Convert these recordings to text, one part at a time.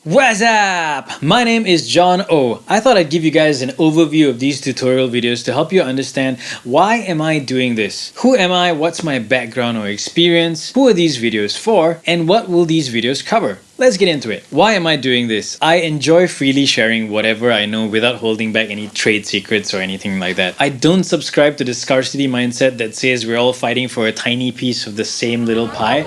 What's up? My name is John O. I thought I'd give you guys an overview of these tutorial videos to help you understand why am I doing this? Who am I? What's my background or experience? Who are these videos for? And what will these videos cover? Let's get into it. Why am I doing this? I enjoy freely sharing whatever I know without holding back any trade secrets or anything like that. I don't subscribe to the scarcity mindset that says we're all fighting for a tiny piece of the same little pie.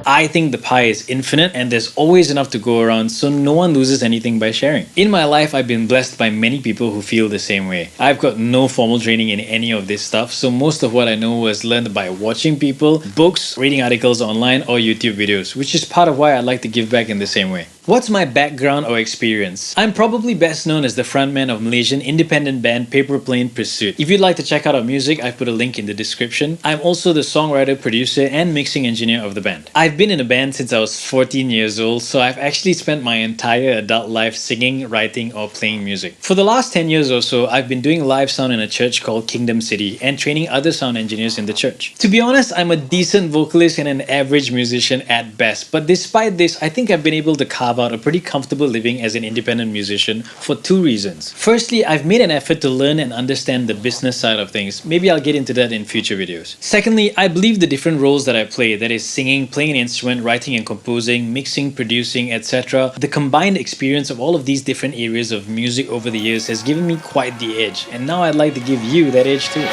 I think the pie is infinite and there's always enough to go around, so no one loses anything by sharing. In my life, I've been blessed by many people who feel the same way. I've got no formal training in any of this stuff, so most of what I know was learned by watching people, books, reading articles online, or YouTube videos, which is part of why I like to give back in the same way. What's my background or experience? I'm probably best known as the frontman of Malaysian independent band Paper Plane Pursuit. If you'd like to check out our music, I've put a link in the description. I'm also the songwriter, producer, and mixing engineer of the band. I've been in a band since I was 14 years old, so I've actually spent my entire adult life singing, writing, or playing music. For the last 10 years or so, I've been doing live sound in a church called Kingdom City and training other sound engineers in the church. To be honest, I'm a decent vocalist and an average musician at best, but despite this, I think I've been able to carve out a pretty comfortable living as an independent musician for two reasons. Firstly, I've made an effort to learn and understand the business side of things. Maybe I'll get into that in future videos. Secondly, I believe the different roles that I play, that is singing, playing an instrument, writing and composing, mixing, producing, etc. The combined experience of all of these different areas of music over the years has given me quite the edge, and now I'd like to give you that edge too.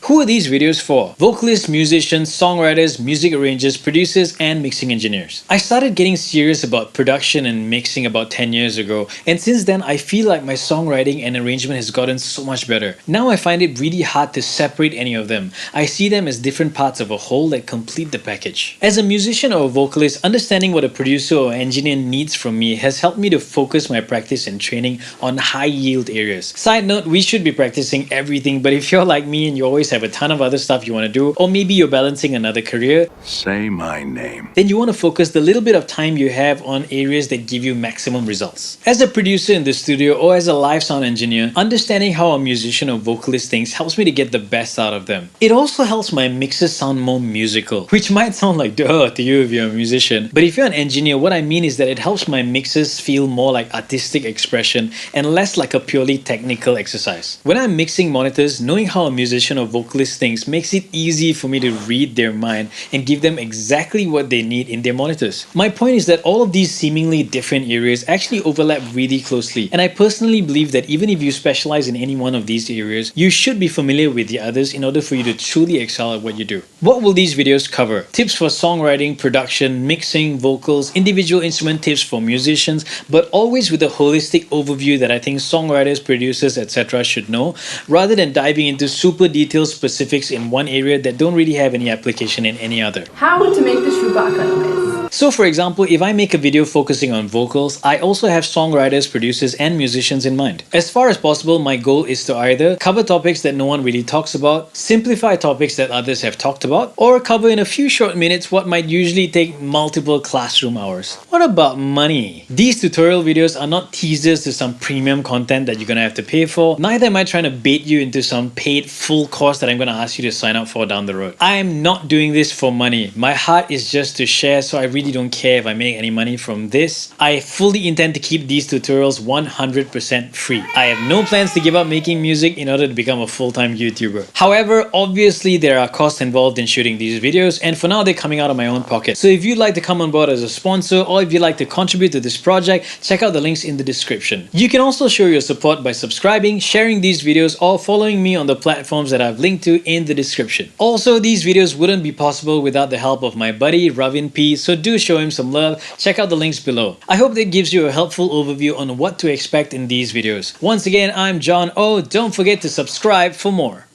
Who are these videos for? Vocalists, musicians, songwriters, music arrangers, producers, and mixing engineers. I started getting serious about production and mixing about 10 years ago, and since then I feel like my songwriting and arrangement has gotten so much better. Now I find it really hard to separate any of them. I see them as different parts of a whole that complete the package. As a musician or a vocalist, understanding what a producer or engineer needs from me has helped me to focus my practice and training on high yield areas. Side note, we should be practicing everything, but if you're like me and you always have a ton of other stuff you want to do, or maybe you're balancing another career, say my name, then you want to focus the little bit of time you have on areas that give you maximum results. As a producer in the studio or as a live sound engineer, understanding how a musician or vocalist thinks helps me to get the best out of them. It also helps my mixes sound more musical, which might sound like duh to you if you're a musician, but if you're an engineer, what I mean is that it helps my mixes feel more like artistic expression and less like a purely technical exercise. When I'm mixing monitors, knowing how a musician or vocalist things makes it easy for me to read their mind and give them exactly what they need in their monitors. My point is that all of these seemingly different areas actually overlap really closely, and I personally believe that even if you specialize in any one of these areas, you should be familiar with the others in order for you to truly excel at what you do. What will these videos cover? Tips for songwriting, production, mixing, vocals, individual instrument tips for musicians, but always with a holistic overview that I think songwriters, producers, etc. should know, rather than diving into super detailed specifics in one area that don't really have any application in any other. How to make the Shrupa economics. So for example, if I make a video focusing on vocals, I also have songwriters, producers, and musicians in mind. As far as possible, my goal is to either cover topics that no one really talks about, simplify topics that others have talked about, or cover in a few short minutes what might usually take multiple classroom hours. What about money? These tutorial videos are not teasers to some premium content that you're gonna have to pay for. Neither am I trying to bait you into some paid full course that I'm gonna ask you to sign up for down the road. I am not doing this for money. My heart is just to share, so I really don't care if I make any money from this. I fully intend to keep these tutorials 100% free. I have no plans to give up making music in order to become a full-time YouTuber. However, obviously there are costs involved in shooting these videos, and for now they're coming out of my own pocket. So if you'd like to come on board as a sponsor, or if you'd like to contribute to this project, check out the links in the description. You can also show your support by subscribing, sharing these videos, or following me on the platforms that I've linked to in the description. Also, these videos wouldn't be possible without the help of my buddy Ravin P, so do show him some love. Check out the links below. I hope that gives you a helpful overview on what to expect in these videos. Once again, I'm John O. Don't forget to subscribe for more.